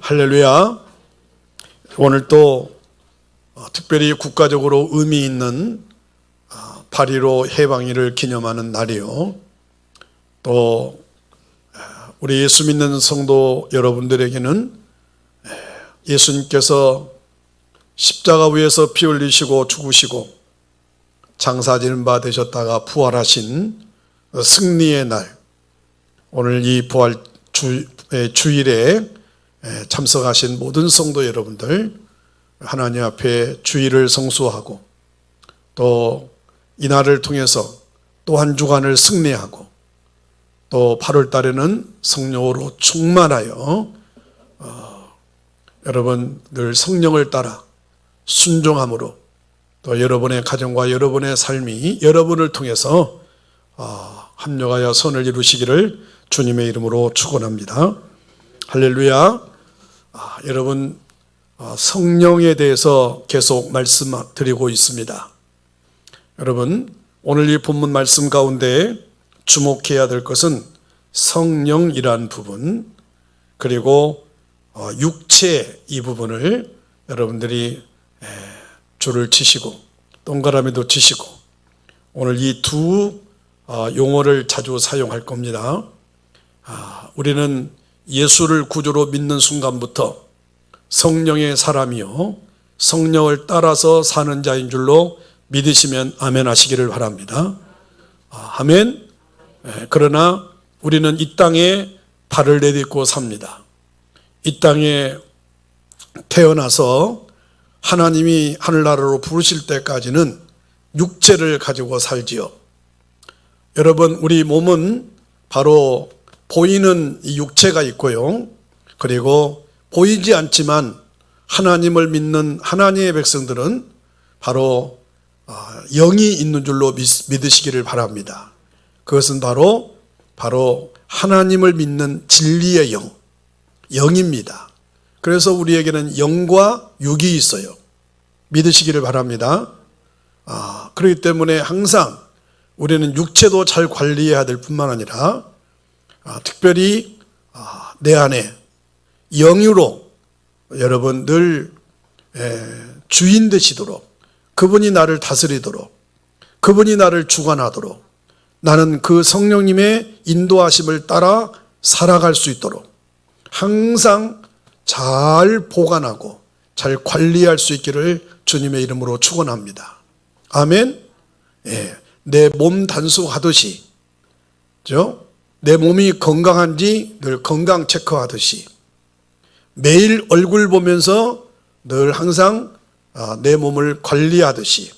할렐루야. 오늘 또 특별히 국가적으로 의미 있는 8.15 해방일을 기념하는 날이요. 또 우리 예수 믿는 성도 여러분들에게는 예수님께서 십자가 위에서 피 흘리시고 죽으시고 장사지는 바 되셨다가 부활하신 승리의 날, 오늘 이 부활 주일에 참석하신 모든 성도 여러분들, 하나님 앞에 주일을 성수하고 또 이 날을 통해서 또 한 주간을 승리하고 또 8월 달에는 성령으로 충만하여 여러분 늘 성령을 따라 순종함으로 또 여러분의 가정과 여러분의 삶이 여러분을 통해서 합력하여 선을 이루시기를 주님의 이름으로 축원합니다. 할렐루야. 여러분 성령에 대해서 계속 말씀드리고 있습니다. 여러분 오늘 이 본문 말씀 가운데 주목해야 될 것은 성령이란 부분, 그리고 육체 이 부분을 여러분들이 줄을 치시고 동그라미도 치시고 오늘 이 두 용어를 자주 사용할 겁니다. 우리는 예수를 구주로 믿는 순간부터 성령의 사람이요 성령을 따라서 사는 자인 줄로 믿으시면 아멘 하시기를 바랍니다. 아멘. 그러나 우리는 이 땅에 발을 내딛고 삽니다. 이 땅에 태어나서 하나님이 하늘나라로 부르실 때까지는 육체를 가지고 살지요. 여러분 우리 몸은 바로 보이는 이 육체가 있고요, 그리고 보이지 않지만 하나님을 믿는 하나님의 백성들은 바로 영이 있는 줄로 믿으시기를 바랍니다. 그것은 바로 하나님을 믿는 진리의 영입니다. 그래서 우리에게는 영과 육이 있어요. 믿으시기를 바랍니다. 그렇기 때문에 항상 우리는 육체도 잘 관리해야 될 뿐만 아니라 특별히 내 안에 영으로 여러분 늘 주인 되시도록, 그분이 나를 다스리도록, 그분이 나를 주관하도록, 나는 그 성령님의 인도하심을 따라 살아갈 수 있도록 항상 잘 보관하고 잘 관리할 수 있기를 주님의 이름으로 축원합니다. 아멘. 내 몸 단속하듯이, 내 몸이 건강한지 늘 건강 체크하듯이, 매일 얼굴 보면서 늘 항상 내 몸을 관리하듯이,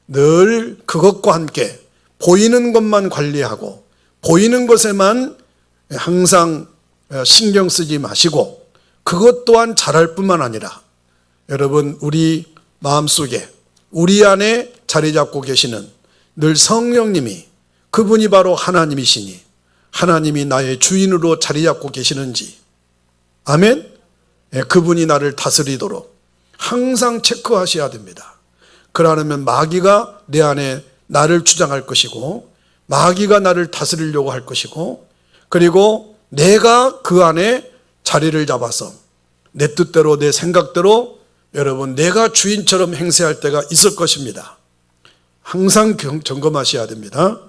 늘 그것과 함께 보이는 것만 관리하고 보이는 것에만 항상 신경 쓰지 마시고 그것 또한 잘할 뿐만 아니라 여러분 우리 마음속에 우리 안에 자리 잡고 계시는 늘 성령님이, 그분이 바로 하나님이시니 하나님이 나의 주인으로 자리 잡고 계시는지, 아멘. 그분이 나를 다스리도록 항상 체크하셔야 됩니다. 그러면 마귀가 내 안에 나를 주장할 것이고 마귀가 나를 다스리려고 할 것이고, 그리고 내가 그 안에 자리를 잡아서 내 뜻대로 내 생각대로 여러분 내가 주인처럼 행세할 때가 있을 것입니다. 항상 점검하셔야 됩니다.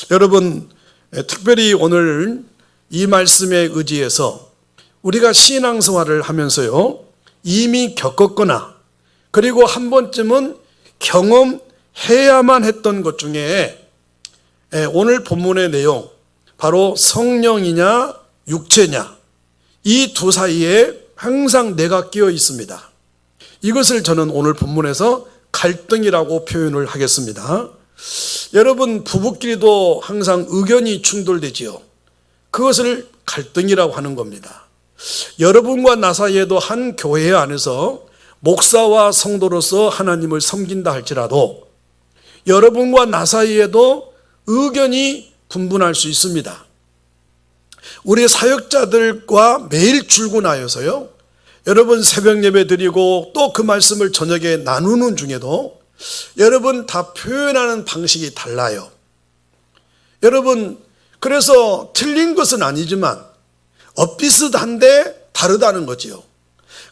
여러분 특별히 오늘 이 말씀에 의지해서 우리가 신앙생활을 하면서요 이미 겪었거나 그리고 한 번쯤은 경험해야만 했던 것 중에 오늘 본문의 내용, 바로 성령이냐 육체냐, 이 두 사이에 항상 내가 끼어 있습니다. 이것을 저는 오늘 본문에서 갈등이라고 표현을 하겠습니다. 여러분 부부끼리도 항상 의견이 충돌되지요. 그것을 갈등이라고 하는 겁니다. 여러분과 나 사이에도 한 교회 안에서 목사와 성도로서 하나님을 섬긴다 할지라도 여러분과 나 사이에도 의견이 분분할 수 있습니다. 우리 사역자들과 매일 출근하여서요 여러분 새벽 예배 드리고 또 그 말씀을 저녁에 나누는 중에도 여러분 다 표현하는 방식이 달라요. 여러분 그래서 틀린 것은 아니지만 엇비슷한데 다르다는 거지요.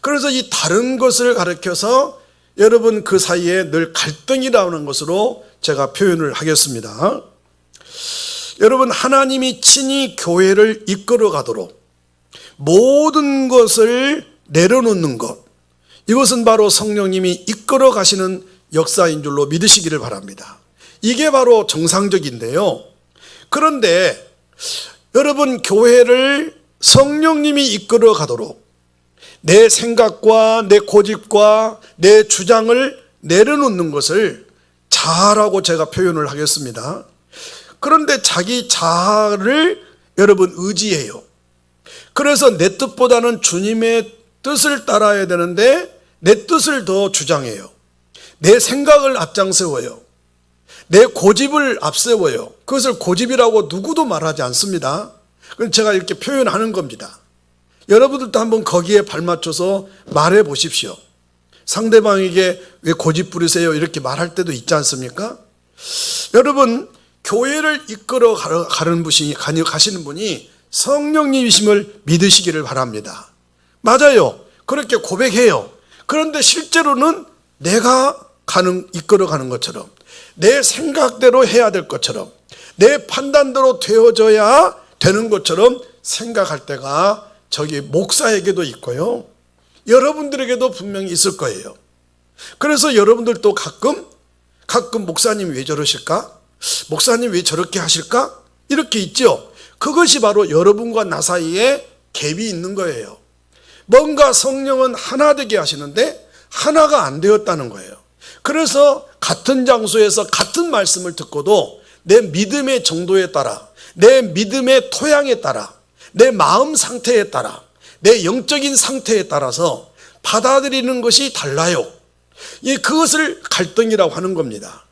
그래서 이 다른 것을 가리켜서 여러분 그 사이에 늘 갈등이라는 것으로 제가 표현을 하겠습니다. 여러분, 하나님이 친히 교회를 이끌어 가도록 모든 것을 내려놓는 것, 이것은 바로 성령님이 이끌어 가시는 역사인 줄로 믿으시기를 바랍니다. 이게 바로 정상적인데요. 그런데 여러분, 교회를 성령님이 이끌어 가도록 내 생각과 내 고집과 내 주장을 내려놓는 것을 자아라고 제가 표현을 하겠습니다. 그런데 자기 자아를 여러분 의지해요. 그래서 내 뜻보다는 주님의 뜻을 따라야 되는데 내 뜻을 더 주장해요. 내 생각을 앞장세워요. 내 고집을 앞세워요. 그것을 고집이라고 누구도 말하지 않습니다. 그럼 제가 이렇게 표현하는 겁니다. 여러분들도 한번 거기에 발맞춰서 말해 보십시오. 상대방에게 왜 고집 부리세요? 이렇게 말할 때도 있지 않습니까? 여러분, 교회를 이끌어 가시는 분이 성령님이심을 믿으시기를 바랍니다. 맞아요. 그렇게 고백해요. 그런데 실제로는 내가 이끌어 가는 것처럼, 내 생각대로 해야 될 것처럼, 내 판단대로 되어져야 되는 것처럼 생각할 때가 저기 목사에게도 있고요, 여러분들에게도 분명히 있을 거예요. 그래서 여러분들도 가끔 목사님 왜 저러실까? 목사님 왜 저렇게 하실까? 이렇게 있죠. 그것이 바로 여러분과 나 사이에 갭이 있는 거예요. 뭔가 성령은 하나 되게 하시는데 하나가 안 되었다는 거예요. 그래서 같은 장소에서 같은 말씀을 듣고도 내 믿음의 정도에 따라, 내 믿음의 토양에 따라, 내 마음 상태에 따라, 내 영적인 상태에 따라서 받아들이는 것이 달라요. 그것을 갈등이라고 하는 겁니다.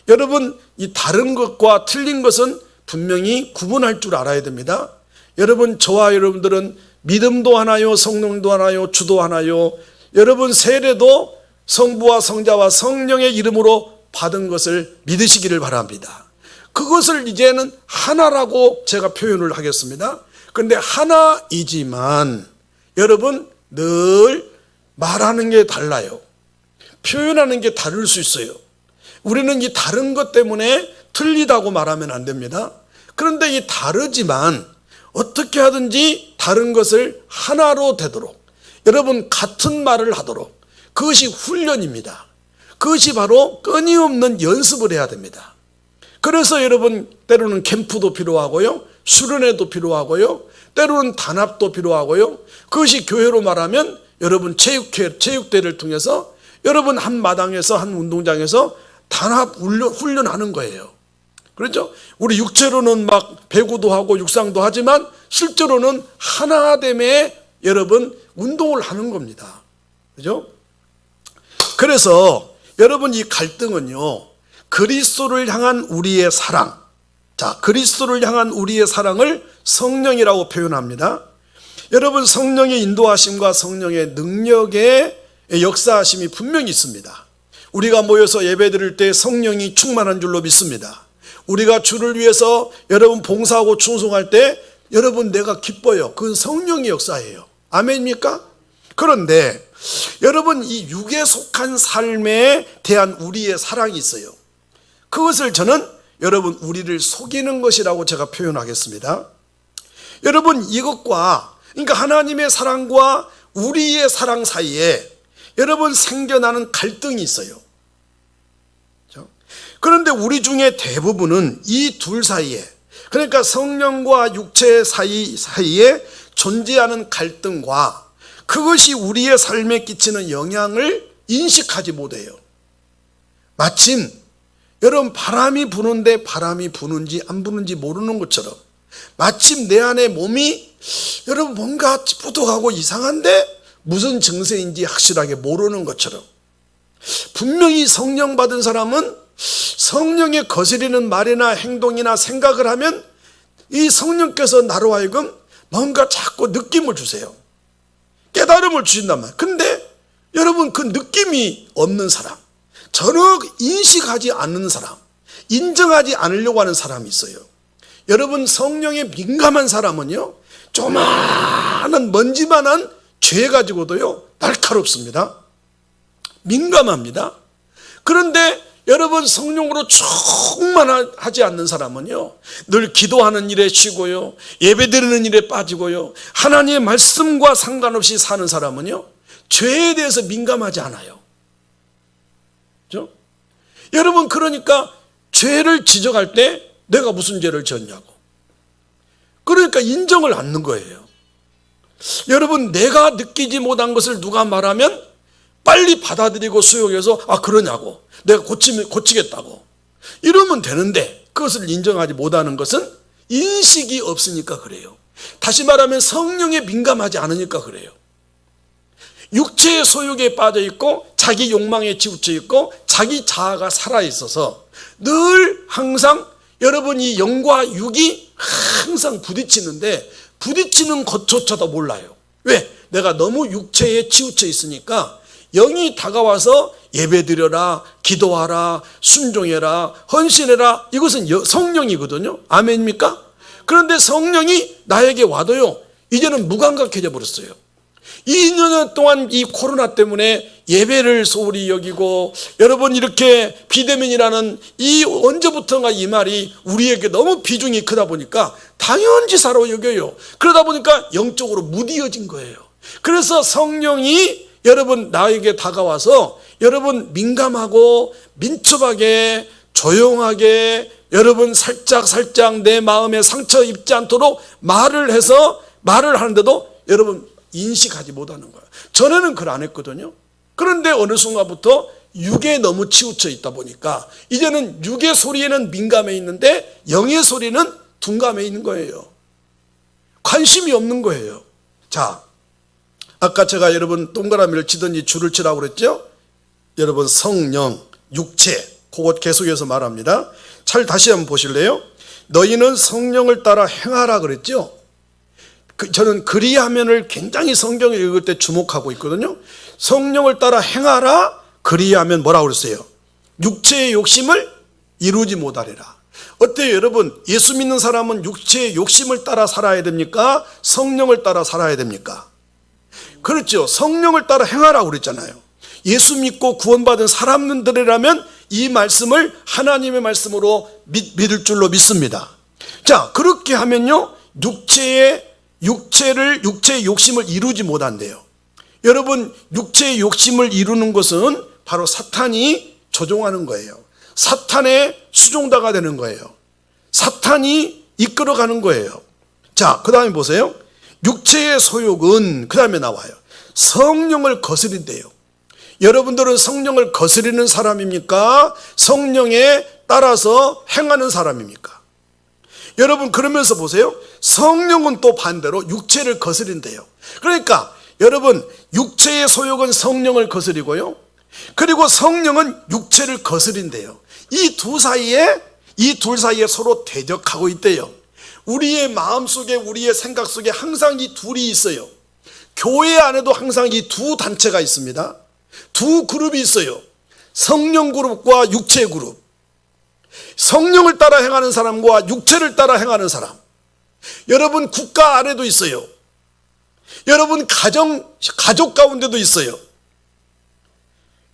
여러분, 이 다른 것과 틀린 것은 분명히 구분할 줄 알아야 됩니다. 여러분, 저와 여러분들은 믿음도 하나요, 성령도 하나요, 주도 하나요, 여러분 세례도 성부와 성자와 성령의 이름으로 받은 것을 믿으시기를 바랍니다. 그것을 이제는 하나라고 제가 표현을 하겠습니다. 그런데 하나이지만 여러분 늘 말하는 게 달라요. 표현하는 게 다를 수 있어요. 우리는 이 다른 것 때문에 틀리다고 말하면 안 됩니다. 그런데 이 다르지만 어떻게 하든지 다른 것을 하나로 되도록, 여러분 같은 말을 하도록, 그것이 훈련입니다. 그것이 바로 끊임없는 연습을 해야 됩니다. 그래서 여러분 때로는 캠프도 필요하고요, 수련회도 필요하고요, 때로는 단합도 필요하고요, 그것이 교회로 말하면 여러분 체육대를 통해서 여러분 한 마당에서 한 운동장에서 단합 훈련하는 거예요. 그렇죠? 우리 육체로는 막 배구도 하고 육상도 하지만 실제로는 하나됨에 여러분 운동을 하는 겁니다. 그죠? 그래서 여러분 이 갈등은요, 그리스도를 향한 우리의 사랑, 자, 그리스도를 향한 우리의 사랑을 성령이라고 표현합니다. 여러분, 성령의 인도하심과 성령의 능력의 역사하심이 분명히 있습니다. 우리가 모여서 예배드릴 때 성령이 충만한 줄로 믿습니다. 우리가 주를 위해서 여러분 봉사하고 충성할 때 여러분 내가 기뻐요. 그건 성령의 역사예요. 아멘입니까? 그런데 여러분 이 육에 속한 삶에 대한 우리의 사랑이 있어요. 그것을 저는 여러분 우리를 속이는 것이라고 제가 표현하겠습니다. 여러분 이것과, 그러니까 하나님의 사랑과 우리의 사랑 사이에 여러분 생겨나는 갈등이 있어요. 그런데 우리 중에 대부분은 이 둘 사이에, 그러니까 성령과 육체 사이에 존재하는 갈등과 그것이 우리의 삶에 끼치는 영향을 인식하지 못해요. 마침 여러분 바람이 부는데 바람이 부는지 안 부는지 모르는 것처럼, 마침 내 안에 몸이 여러분 뭔가 찌뿌둥하고 이상한데 무슨 증세인지 확실하게 모르는 것처럼, 분명히 성령 받은 사람은 성령의 거스리는 말이나 행동이나 생각을 하면 이 성령께서 나로 하여금 뭔가 자꾸 느낌을 주세요. 깨달음을 주신단 말이에요. 근데 여러분 그 느낌이 없는 사람, 전혀 인식하지 않는 사람, 인정하지 않으려고 하는 사람이 있어요. 여러분 성령에 민감한 사람은요, 조그마한 하는 먼지만한 죄 가지고도요 날카롭습니다. 민감합니다. 그런데 여러분, 성령으로 충만하지 않는 사람은요 늘 기도하는 일에 쉬고요, 예배드리는 일에 빠지고요, 하나님의 말씀과 상관없이 사는 사람은요 죄에 대해서 민감하지 않아요. 그렇죠? 여러분, 그러니까 죄를 지적할 때 내가 무슨 죄를 지었냐고, 그러니까 인정을 않는 거예요. 여러분, 내가 느끼지 못한 것을 누가 말하면 빨리 받아들이고 수용해서 그러냐고, 내가 고치겠다고 이러면 되는데, 그것을 인정하지 못하는 것은 인식이 없으니까 그래요. 다시 말하면 성령에 민감하지 않으니까 그래요. 육체의 소욕에 빠져 있고 자기 욕망에 치우쳐 있고 자기 자아가 살아 있어서 늘 항상 여러분, 이 영과 육이 항상 부딪히는데 부딪히는 것조차도 몰라요. 왜? 내가 너무 육체에 치우쳐 있으니까 영이 다가와서 예배드려라, 기도하라, 순종해라, 헌신해라, 이것은 성령이거든요. 아멘입니까? 그런데 성령이 나에게 와도요 이제는 무감각해져 버렸어요. 2년 동안 이 코로나 때문에 예배를 소홀히 여기고, 여러분, 이렇게 비대면이라는 이 언제부턴가 이 말이 우리에게 너무 비중이 크다 보니까 당연지사로 여겨요. 그러다 보니까 영적으로 무디어진 거예요. 그래서 성령이 여러분 나에게 다가와서 여러분 민감하고 민첩하게 조용하게 여러분 살짝 내 마음에 상처 입지 않도록 말을 해서 말을 하는데도 여러분 인식하지 못하는 거예요. 전에는 그걸 안 했거든요. 그런데 어느 순간부터 육에 너무 치우쳐 있다 보니까 이제는 육의 소리에는 민감해 있는데 영의 소리는 둔감해 있는 거예요. 관심이 없는 거예요. 자, 아까 제가 여러분 동그라미를 치든지 줄을 치라고 그랬죠? 여러분, 성령, 육체, 그것 계속해서 말합니다. 잘 다시 한번 보실래요? 너희는 성령을 따라 행하라 그랬죠? 저는 그리하면을 굉장히 성경을 읽을 때 주목하고 있거든요. 성령을 따라 행하라, 그리하면 뭐라고 그랬어요? 육체의 욕심을 이루지 못하리라. 어때요 여러분? 예수 믿는 사람은 육체의 욕심을 따라 살아야 됩니까? 성령을 따라 살아야 됩니까? 그렇죠. 성령을 따라 행하라고 그랬잖아요. 예수 믿고 구원받은 사람들이라면 이 말씀을 하나님의 말씀으로 믿을 줄로 믿습니다. 자, 그렇게 하면요 육체의 욕심을 이루지 못한대요. 여러분, 육체의 욕심을 이루는 것은 바로 사탄이 조종하는 거예요. 사탄의 수종자가 되는 거예요. 사탄이 이끌어가는 거예요. 자, 그 다음에 보세요. 육체의 소욕은 그 다음에 나와요. 성령을 거스린대요. 여러분들은 성령을 거스리는 사람입니까? 성령에 따라서 행하는 사람입니까? 여러분, 그러면서 보세요. 성령은 또 반대로 육체를 거스린대요. 그러니까 여러분, 육체의 소욕은 성령을 거스리고요, 그리고 성령은 육체를 거스린대요. 이 둘 사이에 서로 대적하고 있대요. 우리의 마음속에, 우리의 생각 속에 항상 이 둘이 있어요. 교회 안에도 항상 이 두 단체가 있습니다. 두 그룹이 있어요. 성령 그룹과 육체 그룹. 성령을 따라 행하는 사람과 육체를 따라 행하는 사람. 여러분, 국가 안에도 있어요. 여러분, 가족 가운데도 있어요.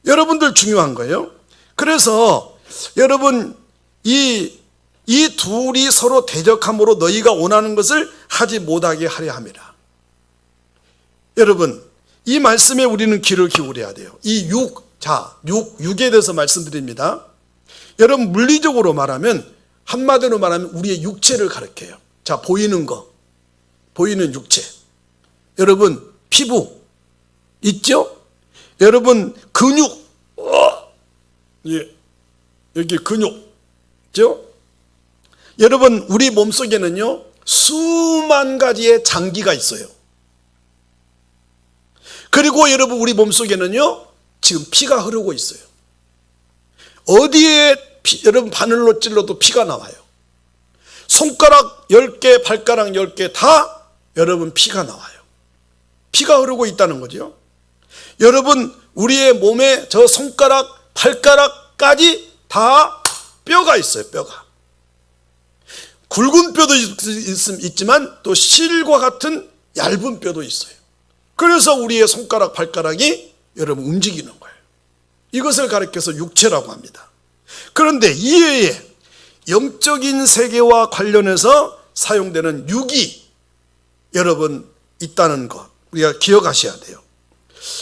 여러분들 중요한 거예요. 그래서 여러분, 이 둘이 서로 대적함으로 너희가 원하는 것을 하지 못하게 하려 함이라. 여러분, 이 말씀에 우리는 귀를 기울여야 돼요. 이 육에 대해서 말씀드립니다. 여러분, 물리적으로 말하면, 한마디로 말하면 우리의 육체를 가리켜요. 자, 보이는 거, 보이는 육체. 여러분, 피부 있죠? 여러분, 근육, 여기 근육 있죠? 여러분, 우리 몸속에는요 수만 가지의 장기가 있어요. 그리고 여러분, 우리 몸속에는요 지금 피가 흐르고 있어요. 어디에 여러분 바늘로 찔러도 피가 나와요. 손가락 10개, 발가락 10개 다 여러분 피가 나와요. 피가 흐르고 있다는 거죠. 여러분, 우리의 몸에 저 손가락, 발가락까지 다 뼈가 있어요. 뼈가. 굵은 뼈도 있지만 또 실과 같은 얇은 뼈도 있어요. 그래서 우리의 손가락, 발가락이 여러분 움직이는 거예요. 이것을 가리켜서 육체라고 합니다. 그런데 이외에 영적인 세계와 관련해서 사용되는 육이 여러분 있다는 것 우리가 기억하셔야 돼요.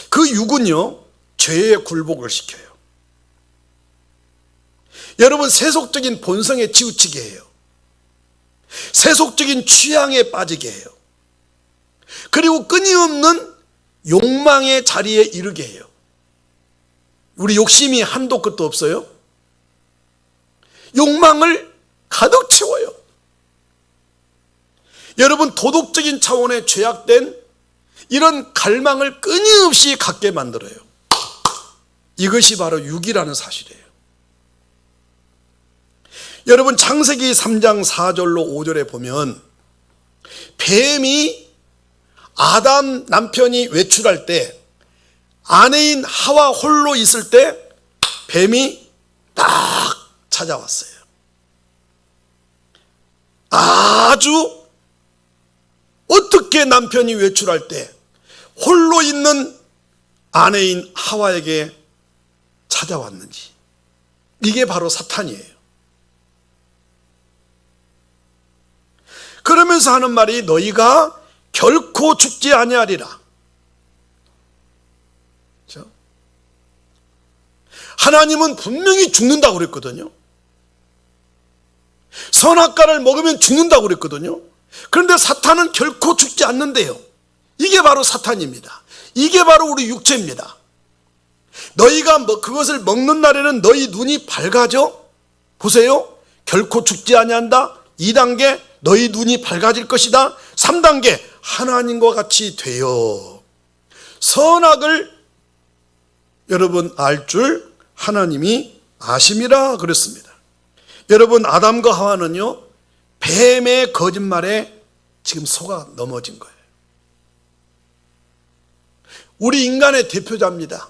그 육은요, 죄에 굴복을 시켜요. 여러분, 세속적인 본성에 치우치게 해요. 세속적인 취향에 빠지게 해요. 그리고 끊임없는 욕망의 자리에 이르게 해요. 우리 욕심이 한도 끝도 없어요. 욕망을 가득 채워요. 여러분, 도덕적인 차원의 죄악된 이런 갈망을 끊임없이 갖게 만들어요. 이것이 바로 육이라는 사실이에요. 여러분, 창세기 3장 4절로 5절에 보면 뱀이 아담 남편이 외출할 때 아내인 하와 홀로 있을 때 뱀이 딱 찾아왔어요. 아주 어떻게 남편이 외출할 때 홀로 있는 아내인 하와에게 찾아왔는지, 이게 바로 사탄이에요. 그러면서 하는 말이 너희가 결코 죽지 아니하리라. 그렇죠? 하나님은 분명히 죽는다고 그랬거든요. 선악과를 먹으면 죽는다고 그랬거든요. 그런데 사탄은 결코 죽지 않는데요. 이게 바로 사탄입니다. 이게 바로 우리 육체입니다. 너희가 그것을 먹는 날에는 너희 눈이 밝아져. 보세요. 결코 죽지 아니한다. 2단계 너희 눈이 밝아질 것이다. 3단계 하나님과 같이 되어 선악을 여러분 알 줄 하나님이 아심이라 그랬습니다. 여러분, 아담과 하와는요, 뱀의 거짓말에 지금 속아 넘어진 거예요. 우리 인간의 대표자입니다.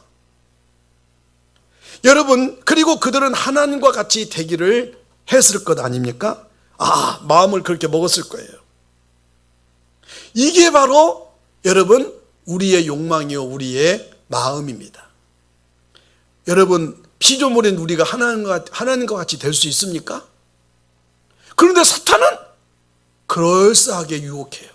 여러분, 그리고 그들은 하나님과 같이 되기를 했을 것 아닙니까? 마음을 그렇게 먹었을 거예요. 이게 바로 여러분 우리의 욕망이요, 우리의 마음입니다. 여러분, 피조물인 우리가 하나님과 같이 될 수 있습니까? 그런데 사탄은 그럴싸하게 유혹해요.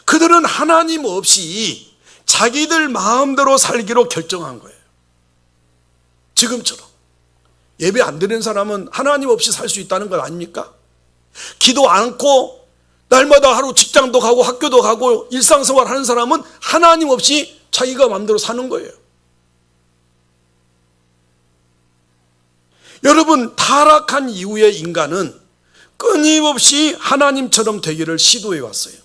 그들은 하나님 없이 자기들 마음대로 살기로 결정한 거예요. 지금처럼 예배 안 드리는 사람은 하나님 없이 살 수 있다는 것 아닙니까? 기도 않고 날마다 하루 직장도 가고 학교도 가고 일상생활 하는 사람은 하나님 없이 자기가 마음대로 사는 거예요. 여러분, 타락한 이후의 인간은 끊임없이 하나님처럼 되기를 시도해 왔어요.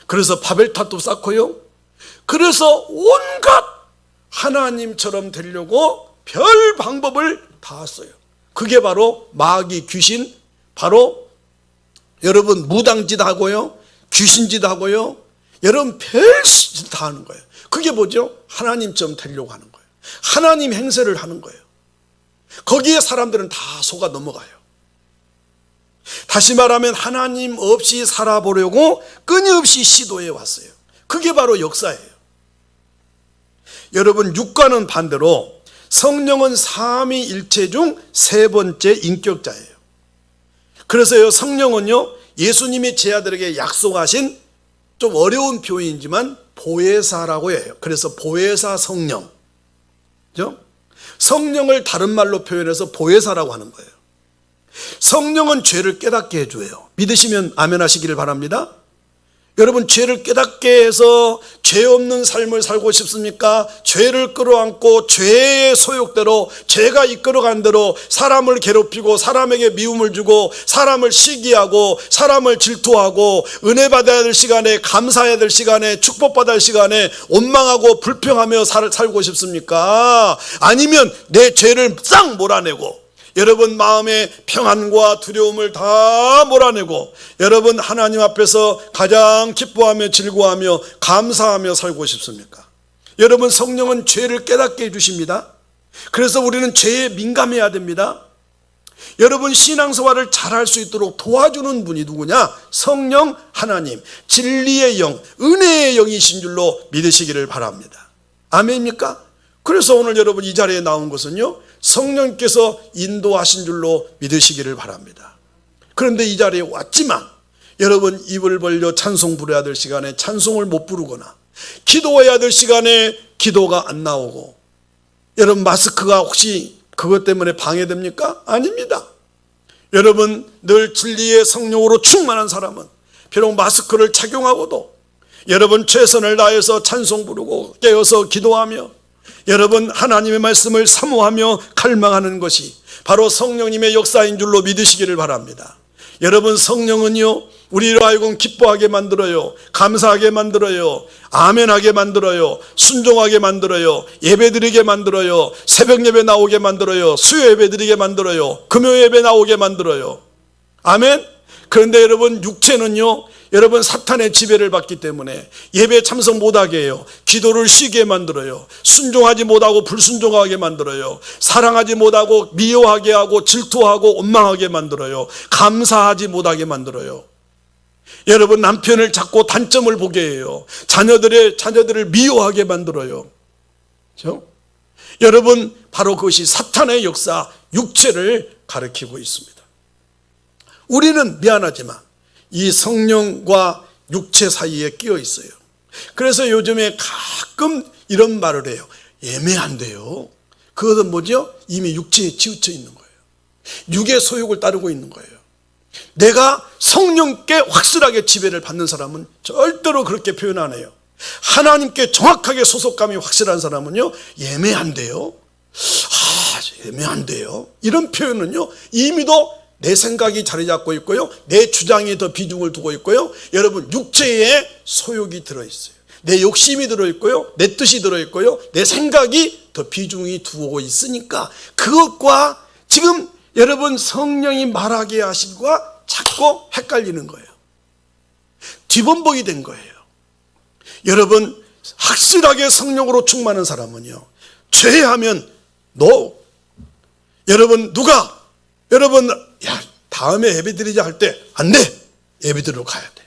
그래서 바벨탑도 쌓고요. 그래서 온갖 하나님처럼 되려고 별 방법을 다 써요. 그게 바로 마귀, 귀신, 바로 여러분 무당짓 하고요, 귀신짓 하고요, 여러분 별짓 다 하는 거예요. 그게 뭐죠? 하나님처럼 되려고 하는 거예요. 하나님 행세를 하는 거예요. 거기에 사람들은 다 속아 넘어가요. 다시 말하면 하나님 없이 살아보려고 끊임없이 시도해 왔어요. 그게 바로 역사예요. 여러분, 육과는 반대로 성령은 삼위일체 중 세 번째 인격자예요. 그래서요, 성령은요, 예수님이 제 아들에게 약속하신 좀 어려운 표현이지만 보혜사라고 해요. 그래서 보혜사 성령. 그죠? 성령을 다른 말로 표현해서 보혜사라고 하는 거예요. 성령은 죄를 깨닫게 해줘요. 믿으시면 아멘 하시기를 바랍니다. 여러분, 죄를 깨닫게 해서 죄 없는 삶을 살고 싶습니까? 죄를 끌어안고 죄의 소욕대로, 죄가 이끌어간 대로 사람을 괴롭히고 사람에게 미움을 주고 사람을 시기하고 사람을 질투하고 은혜 받아야 될 시간에, 감사해야 될 시간에, 축복받아야 할 시간에 원망하고 불평하며 살고 싶습니까? 아니면 내 죄를 싹 몰아내고 여러분 마음의 평안과 두려움을 다 몰아내고 여러분 하나님 앞에서 가장 기뻐하며 즐거워하며 감사하며 살고 싶습니까? 여러분, 성령은 죄를 깨닫게 해주십니다. 그래서 우리는 죄에 민감해야 됩니다. 여러분 신앙생활을 잘할 수 있도록 도와주는 분이 누구냐? 성령 하나님, 진리의 영, 은혜의 영이신 줄로 믿으시기를 바랍니다. 아멘입니까? 그래서 오늘 여러분 이 자리에 나온 것은요, 성령께서 인도하신 줄로 믿으시기를 바랍니다. 그런데 이 자리에 왔지만 여러분 입을 벌려 찬송 부려야 될 시간에 찬송을 못 부르거나 기도해야 될 시간에 기도가 안 나오고, 여러분 마스크가 혹시 그것 때문에 방해됩니까? 아닙니다. 여러분 늘 진리의 성령으로 충만한 사람은 비록 마스크를 착용하고도 여러분 최선을 다해서 찬송 부르고 깨어서 기도하며 여러분 하나님의 말씀을 사모하며 갈망하는 것이 바로 성령님의 역사인 줄로 믿으시기를 바랍니다. 여러분 성령은요, 우리를 하여금 기뻐하게 만들어요, 감사하게 만들어요, 아멘하게 만들어요, 순종하게 만들어요, 예배드리게 만들어요, 새벽 예배 나오게 만들어요, 수요 예배 드리게 만들어요, 금요 예배 나오게 만들어요. 아멘. 그런데 여러분 육체는요, 여러분 사탄의 지배를 받기 때문에 예배에 참석 못하게 해요. 기도를 쉬게 만들어요. 순종하지 못하고 불순종하게 만들어요. 사랑하지 못하고 미워하게 하고 질투하고 원망하게 만들어요. 감사하지 못하게 만들어요. 여러분 남편을 자꾸 단점을 보게 해요. 자녀들을 미워하게 만들어요. 그렇죠? 여러분 바로 그것이 사탄의 역사, 육체를 가리키고 있습니다. 우리는 미안하지만 이 성령과 육체 사이에 끼어 있어요. 그래서 요즘에 가끔 이런 말을 해요. 애매한데요. 그것은 뭐죠? 이미 육체에 치우쳐 있는 거예요. 육의 소욕을 따르고 있는 거예요. 내가 성령께 확실하게 지배를 받는 사람은 절대로 그렇게 표현 안 해요. 하나님께 정확하게 소속감이 확실한 사람은요, 애매한데요. 애매한데요. 이런 표현은요, 이미도 내 생각이 자리 잡고 있고요, 내 주장이 더 비중을 두고 있고요, 여러분 육체에 소욕이 들어있어요. 내 욕심이 들어있고요, 내 뜻이 들어있고요, 내 생각이 더 비중이 두고 있으니까 그것과 지금 여러분 성령이 말하게 하신 것과 자꾸 헷갈리는 거예요. 뒤범벅이 된 거예요. 여러분 확실하게 성령으로 충만한 사람은요, 죄하면 여러분 야, 다음에 예배 드리자 할 때 안 돼. 예배 드리러 가야 돼.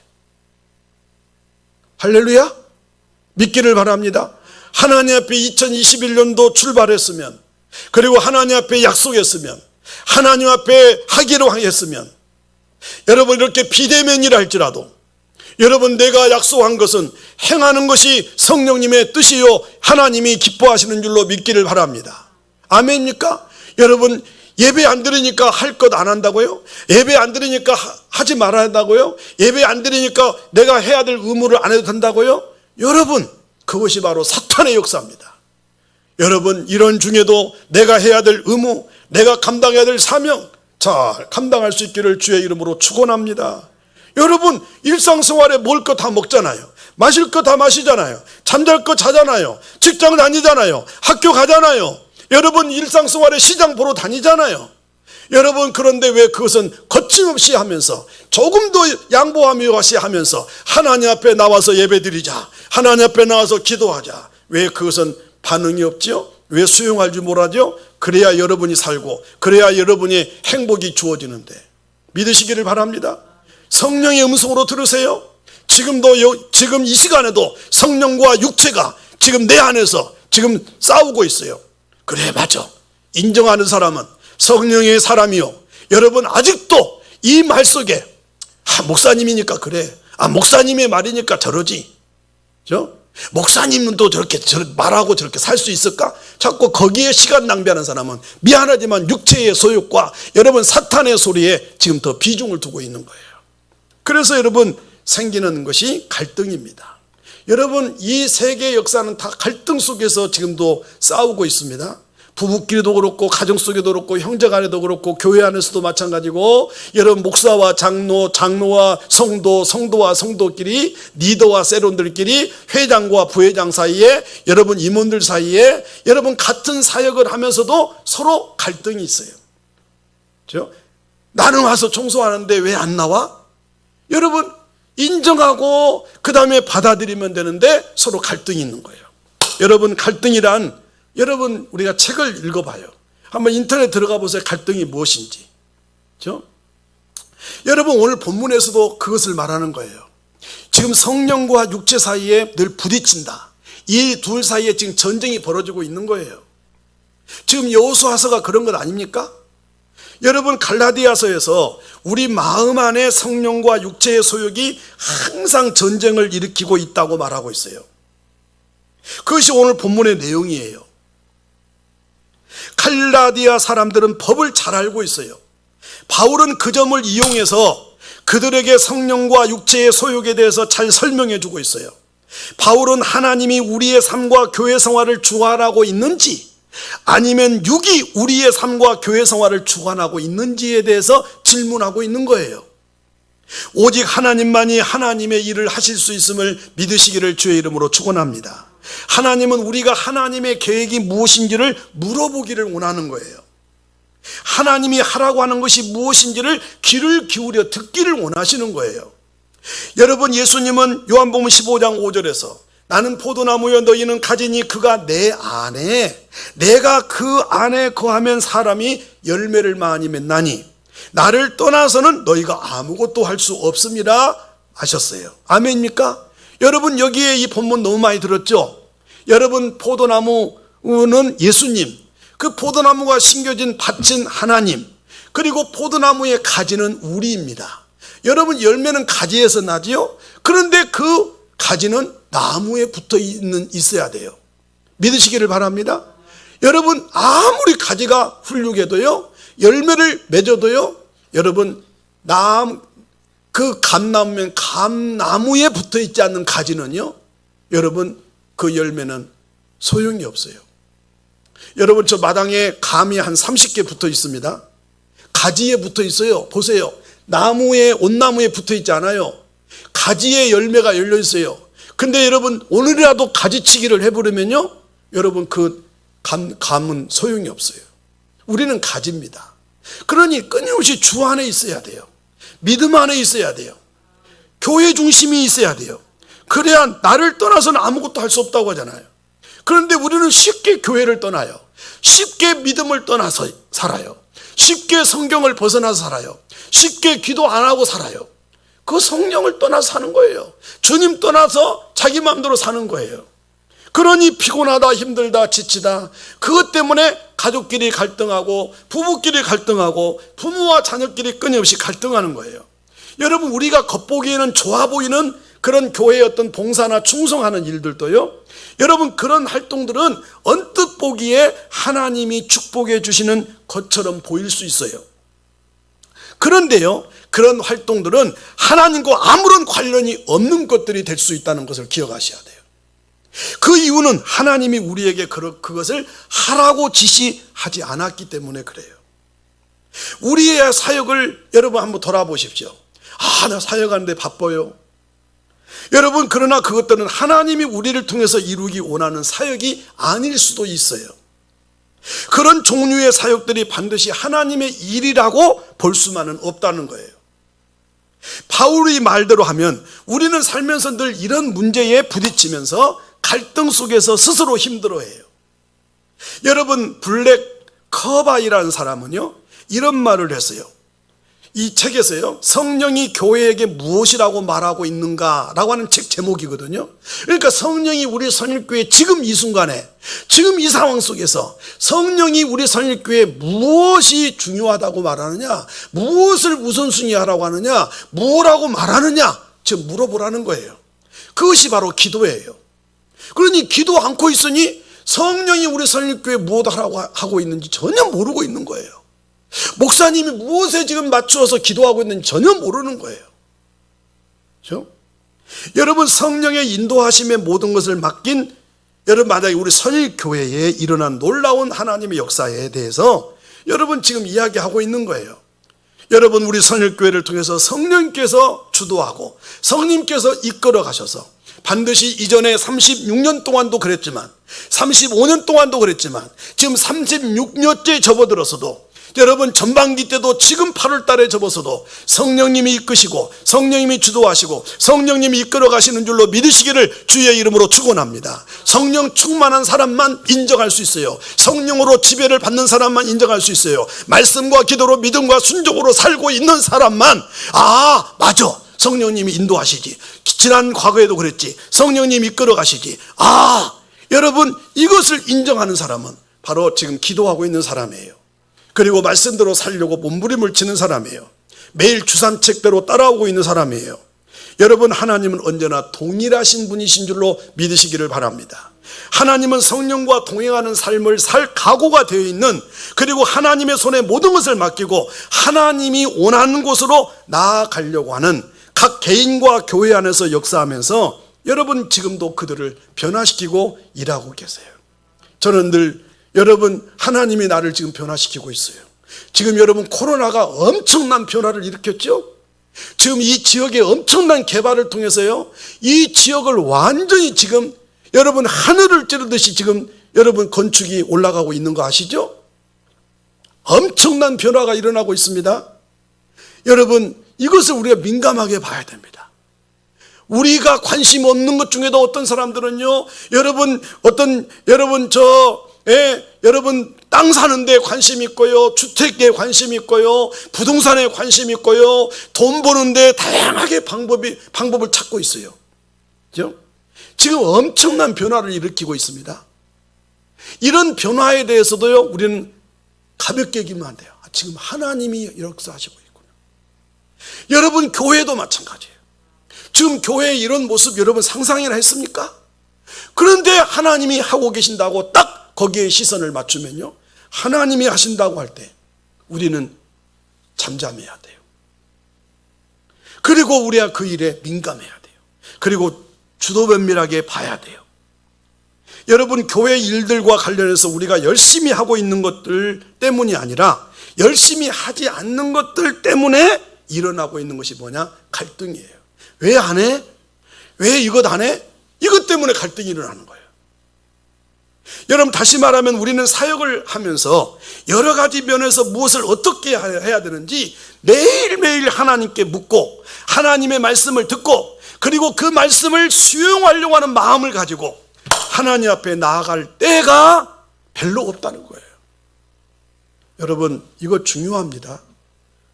할렐루야. 믿기를 바랍니다. 하나님 앞에 2021년도 출발했으면, 그리고 하나님 앞에 약속했으면, 하나님 앞에 하기로 했으면, 여러분 이렇게 비대면이라 할지라도 여러분 내가 약속한 것은 행하는 것이 성령님의 뜻이요 하나님이 기뻐하시는 줄로 믿기를 바랍니다. 아멘입니까? 여러분 예배 안 드리니까 할 것 안 한다고요? 예배 안 드리니까 하지 말아야 한다고요? 예배 안 드리니까 내가 해야 될 의무를 안 해도 된다고요? 여러분 그것이 바로 사탄의 역사입니다. 여러분 이런 중에도 내가 해야 될 의무, 내가 감당해야 될 사명 잘 감당할 수 있기를 주의 이름으로 축원합니다. 여러분 일상생활에 먹을 거 다 먹잖아요. 마실 거 다 마시잖아요. 잠잘 거 자잖아요. 직장 다니잖아요. 학교 가잖아요. 여러분 일상생활에 시장 보러 다니잖아요. 여러분 그런데 왜 그것은 거침없이 하면서 조금 더 양보하며 하면서 하나님 앞에 나와서 예배드리자, 하나님 앞에 나와서 기도하자, 왜 그것은 반응이 없죠? 왜 수용할 줄 몰라죠? 그래야 여러분이 살고 그래야 여러분이 행복이 주어지는데 믿으시기를 바랍니다. 성령의 음성으로 들으세요. 지금 이 시간에도 성령과 육체가 지금 내 안에서 지금 싸우고 있어요. 그래 맞아. 인정하는 사람은 성령의 사람이요. 여러분 아직도 이 말 속에 목사님이니까 그래, 목사님의 말이니까 저러지, 목사님은 또 저렇게 말하고 저렇게 살 수 있을까? 자꾸 거기에 시간 낭비하는 사람은 미안하지만 육체의 소욕과 여러분 사탄의 소리에 지금 더 비중을 두고 있는 거예요. 그래서 여러분 생기는 것이 갈등입니다. 여러분 이 세계 역사는 다 갈등 속에서 지금도 싸우고 있습니다. 부부끼리도 그렇고 가정 속에도 그렇고 형제 간에도 그렇고 교회 안에서도 마찬가지고, 여러분 목사와 장로와 성도와 성도끼리, 리더와 세론들끼리, 회장과 부회장 사이에, 여러분 임원들 사이에 여러분 같은 사역을 하면서도 서로 갈등이 있어요. 그렇죠? 나는 와서 청소하는데 왜 안 나와? 여러분 인정하고 그 다음에 받아들이면 되는데 서로 갈등이 있는 거예요. 여러분 갈등이란, 여러분 우리가 책을 읽어봐요. 한번 인터넷 들어가 보세요. 갈등이 무엇인지. 그렇죠? 여러분 오늘 본문에서도 그것을 말하는 거예요. 지금 성령과 육체 사이에 늘 부딪힌다. 이 둘 사이에 지금 전쟁이 벌어지고 있는 거예요. 지금 여호수아서가 그런 것 아닙니까? 여러분 갈라디아서에서 우리 마음 안에 성령과 육체의 소욕이 항상 전쟁을 일으키고 있다고 말하고 있어요. 그것이 오늘 본문의 내용이에요. 갈라디아 사람들은 법을 잘 알고 있어요. 바울은 그 점을 이용해서 그들에게 성령과 육체의 소욕에 대해서 잘 설명해 주고 있어요. 바울은 하나님이 우리의 삶과 교회 생활을 주관하고 있는지 아니면 육이 우리의 삶과 교회 생활을 주관하고 있는지에 대해서 질문하고 있는 거예요. 오직 하나님만이 하나님의 일을 하실 수 있음을 믿으시기를 주의 이름으로 축원합니다. 하나님은 우리가 하나님의 계획이 무엇인지를 물어보기를 원하는 거예요. 하나님이 하라고 하는 것이 무엇인지를 귀를 기울여 듣기를 원하시는 거예요. 여러분 예수님은 요한복음 15장 5절에서 나는 포도나무여 너희는 가지니 그가 내 안에 내가 그 안에 거하면 사람이 열매를 많이 맺나니 나를 떠나서는 너희가 아무것도 할 수 없습니다 하셨어요. 아멘입니까? 여러분 여기에 이 본문 너무 많이 들었죠? 여러분 포도나무는 예수님, 그 포도나무가 심겨진 밭은 하나님, 그리고 포도나무의 가지는 우리입니다. 여러분 열매는 가지에서 나지요? 그런데 그 가지는 나무에 붙어 있어야 돼요. 믿으시기를 바랍니다. 여러분 아무리 가지가 훌륭해도요, 열매를 맺어도요, 여러분 그 감나무면 감나무에 붙어 있지 않는 가지는요, 여러분 그 열매는 소용이 없어요. 여러분 저 마당에 감이 한 30개 붙어 있습니다. 가지에 붙어 있어요. 보세요. 나무에 온나무에 붙어 있지 않아요. 가지에 열매가 열려 있어요. 근데 여러분 오늘이라도 가지치기를 해버리면요, 여러분 그 감은 소용이 없어요. 우리는 가지입니다. 그러니 끊임없이 주 안에 있어야 돼요. 믿음 안에 있어야 돼요. 교회 중심이 있어야 돼요. 그래야 나를 떠나서는 아무것도 할 수 없다고 하잖아요. 그런데 우리는 쉽게 교회를 떠나요. 쉽게 믿음을 떠나서 살아요. 쉽게 성경을 벗어나서 살아요. 쉽게 기도 안 하고 살아요. 그 성령을 떠나서 사는 거예요. 주님 떠나서 자기 마음대로 사는 거예요. 그러니 피곤하다, 힘들다, 지치다, 그것 때문에 가족끼리 갈등하고 부부끼리 갈등하고 부모와 자녀끼리 끊임없이 갈등하는 거예요. 여러분 우리가 겉보기에는 좋아 보이는 그런 교회의 어떤 봉사나 충성하는 일들도요, 여러분 그런 활동들은 언뜻 보기에 하나님이 축복해 주시는 것처럼 보일 수 있어요. 그런데요, 그런 활동들은 하나님과 아무런 관련이 없는 것들이 될 수 있다는 것을 기억하셔야 돼요. 그 이유는 하나님이 우리에게 그것을 하라고 지시하지 않았기 때문에 그래요. 우리의 사역을 여러분 한번 돌아보십시오. 나 사역하는데 바빠요. 여러분 그러나 그것들은 하나님이 우리를 통해서 이루기 원하는 사역이 아닐 수도 있어요. 그런 종류의 사역들이 반드시 하나님의 일이라고 볼 수만은 없다는 거예요. 바울의 말대로 하면 우리는 살면서 늘 이런 문제에 부딪히면서 갈등 속에서 스스로 힘들어해요. 여러분 블랙 커바이라는 사람은요 이런 말을 했어요. 이 책에서요, 성령이 교회에게 무엇이라고 말하고 있는가라고 하는 책 제목이거든요. 그러니까 성령이 우리 선일교회 지금 이 순간에, 지금 이 상황 속에서 성령이 우리 선일교회에 무엇이 중요하다고 말하느냐, 무엇을 우선순위하라고 하느냐, 뭐라고 말하느냐 지금 물어보라는 거예요. 그것이 바로 기도예요. 그러니 기도 않고 있으니 성령이 우리 선일교회에 무엇 하고 있는지 전혀 모르고 있는 거예요. 목사님이 무엇에 지금 맞추어서 기도하고 있는지 전혀 모르는 거예요. 그렇죠? 여러분 성령의 인도하심에 모든 것을 맡긴 여러분 만약에 우리 선일교회에 일어난 놀라운 하나님의 역사에 대해서 여러분 지금 이야기하고 있는 거예요. 여러분 우리 선일교회를 통해서 성령께서 주도하고 성님께서 이끌어 가셔서 반드시 이전에 36년 동안도 그랬지만 35년 동안도 그랬지만 지금 36년째 접어들어서도 여러분 전반기 때도 지금 8월 달에 접어서도 성령님이 이끄시고 성령님이 주도하시고 성령님이 이끌어 가시는 줄로 믿으시기를 주의 이름으로 축원합니다. 성령 충만한 사람만 인정할 수 있어요. 성령으로 지배를 받는 사람만 인정할 수 있어요. 말씀과 기도로 믿음과 순종으로 살고 있는 사람만 맞아, 성령님이 인도하시지. 지난 과거에도 그랬지. 성령님이 이끌어 가시지. 여러분, 이것을 인정하는 사람은 바로 지금 기도하고 있는 사람이에요. 그리고 말씀대로 살려고 몸부림을 치는 사람이에요. 매일 주산책대로 따라오고 있는 사람이에요. 여러분, 하나님은 언제나 동일하신 분이신 줄로 믿으시기를 바랍니다. 하나님은 성령과 동행하는 삶을 살 각오가 되어 있는, 그리고 하나님의 손에 모든 것을 맡기고 하나님이 원하는 곳으로 나아가려고 하는 각 개인과 교회 안에서 역사하면서 여러분 지금도 그들을 변화시키고 일하고 계세요. 저는 늘 여러분, 하나님이 나를 지금 변화시키고 있어요. 지금 여러분, 코로나가 엄청난 변화를 일으켰죠. 지금 이 지역의 엄청난 개발을 통해서요, 이 지역을 완전히 지금 여러분 하늘을 찌르듯이 지금 여러분 건축이 올라가고 있는 거 아시죠? 엄청난 변화가 일어나고 있습니다. 여러분, 이것을 우리가 민감하게 봐야 됩니다. 우리가 관심 없는 것 중에도 어떤 사람들은요, 여러분 땅 사는 데 관심 있고요, 주택에 관심 있고요, 부동산에 관심 있고요, 돈 버는 데 다양하게 방법을 찾고 있어요. 그렇죠? 지금 엄청난 변화를 일으키고 있습니다. 이런 변화에 대해서도요, 우리는 가볍게 여기면 안 돼요. 지금 하나님이 역사하시고 있구나. 여러분, 교회도 마찬가지예요. 지금 교회의 이런 모습 여러분 상상이나 했습니까? 그런데 하나님이 하고 계신다고 딱 거기에 시선을 맞추면요, 하나님이 하신다고 할 때 우리는 잠잠해야 돼요. 그리고 우리가 그 일에 민감해야 돼요. 그리고 주도 면밀하게 봐야 돼요. 여러분, 교회 일들과 관련해서 우리가 열심히 하고 있는 것들 때문이 아니라 열심히 하지 않는 것들 때문에 일어나고 있는 것이 뭐냐? 갈등이에요. 왜 안 해? 왜 이것 안 해? 이것 때문에 갈등이 일어나는 거예요. 여러분, 다시 말하면 우리는 사역을 하면서 여러 가지 면에서 무엇을 어떻게 해야 되는지 매일매일 하나님께 묻고 하나님의 말씀을 듣고 그리고 그 말씀을 수용하려고 하는 마음을 가지고 하나님 앞에 나아갈 때가 별로 없다는 거예요. 여러분, 이거 중요합니다.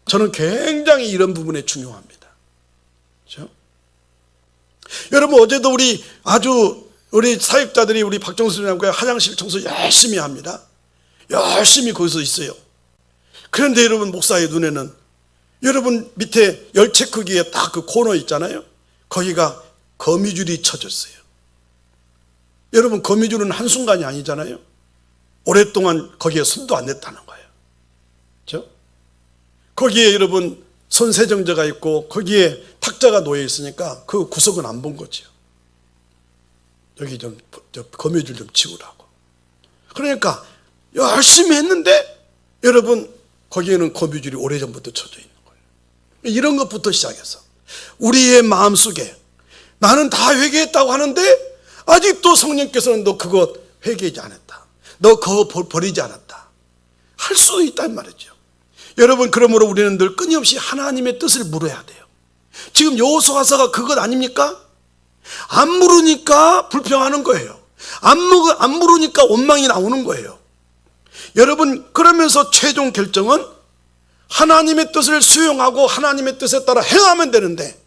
저는 굉장히 이런 부분에 중요합니다. 그렇죠? 여러분, 어제도 우리 사역자들이 우리 박정수 선생님과 화장실 청소 열심히 합니다. 열심히 거기서 있어요. 그런데 여러분, 목사의 눈에는 여러분 밑에 열채 크기에 딱 그 코너 있잖아요. 거기가 거미줄이 쳐졌어요. 여러분, 거미줄은 한순간이 아니잖아요. 오랫동안 거기에 손도 안 냈다는 거예요. 그렇죠? 거기에 여러분 손세정제가 있고 거기에 탁자가 놓여 있으니까 그 구석은 안 본 거죠. 여기 좀 거미줄 좀 치우라고. 그러니까 열심히 했는데 여러분, 거기에는 거미줄이 오래전부터 쳐져 있는 거예요. 이런 것부터 시작해서 우리의 마음속에 나는 다 회개했다고 하는데 아직도 성령께서는 너 그거 회개하지 않았다, 너 그거 버리지 않았다 할 수도 있단 말이죠. 여러분, 그러므로 우리는 늘 끊임없이 하나님의 뜻을 물어야 돼요. 지금 여호수아서가 그것 아닙니까? 안 물으니까 불평하는 거예요. 안 물으니까 원망이 나오는 거예요. 여러분, 그러면서 최종 결정은 하나님의 뜻을 수용하고 하나님의 뜻에 따라 행하면 되는데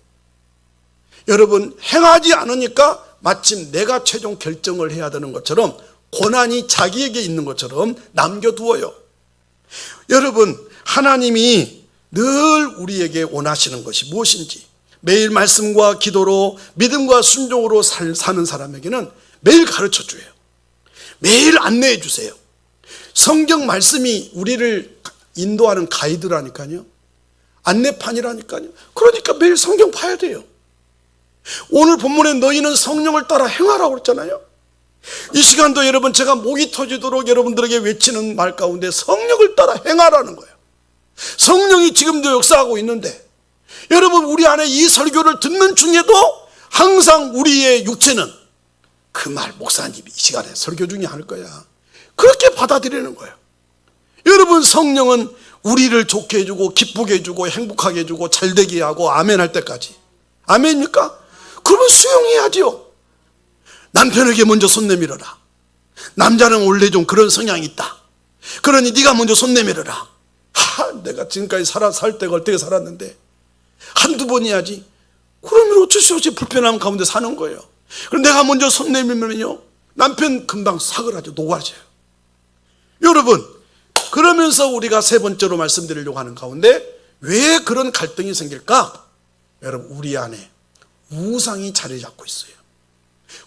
여러분, 행하지 않으니까 마침 내가 최종 결정을 해야 되는 것처럼 고난이 자기에게 있는 것처럼 남겨두어요. 여러분, 하나님이 늘 우리에게 원하시는 것이 무엇인지 매일 말씀과 기도로 믿음과 순종으로 사는 사람에게는 매일 가르쳐 줘요. 매일 안내해 주세요. 성경 말씀이 우리를 인도하는 가이드라니까요. 안내판이라니까요. 그러니까 매일 성경 봐야 돼요. 오늘 본문에 너희는 성령을 따라 행하라고 그랬잖아요. 이 시간도 여러분, 제가 목이 터지도록 여러분들에게 외치는 말 가운데 성령을 따라 행하라는 거예요. 성령이 지금도 역사하고 있는데 여러분, 우리 안에 이 설교를 듣는 중에도 항상 우리의 육체는 그 말 목사님이 이 시간에 설교 중에 할 거야, 그렇게 받아들이는 거예요. 여러분, 성령은 우리를 좋게 해주고 기쁘게 해주고 행복하게 해주고 잘되게 하고 아멘 할 때까지. 아멘입니까? 그러면 수용해야죠. 남편에게 먼저 손 내밀어라. 남자는 원래 좀 그런 성향이 있다. 그러니 네가 먼저 손 내밀어라. 내가 지금까지 살 때가 어떻게 살았는데 한두 번 해야지. 그러면 어쩔 수 없이 불편함 가운데 사는 거예요. 그럼 내가 먼저 손 내밀면요 남편 금방 사그라져 녹아져요. 여러분, 그러면서 우리가 세 번째로 말씀드리려고 하는 가운데 왜 그런 갈등이 생길까? 여러분, 우리 안에 우상이 자리 잡고 있어요.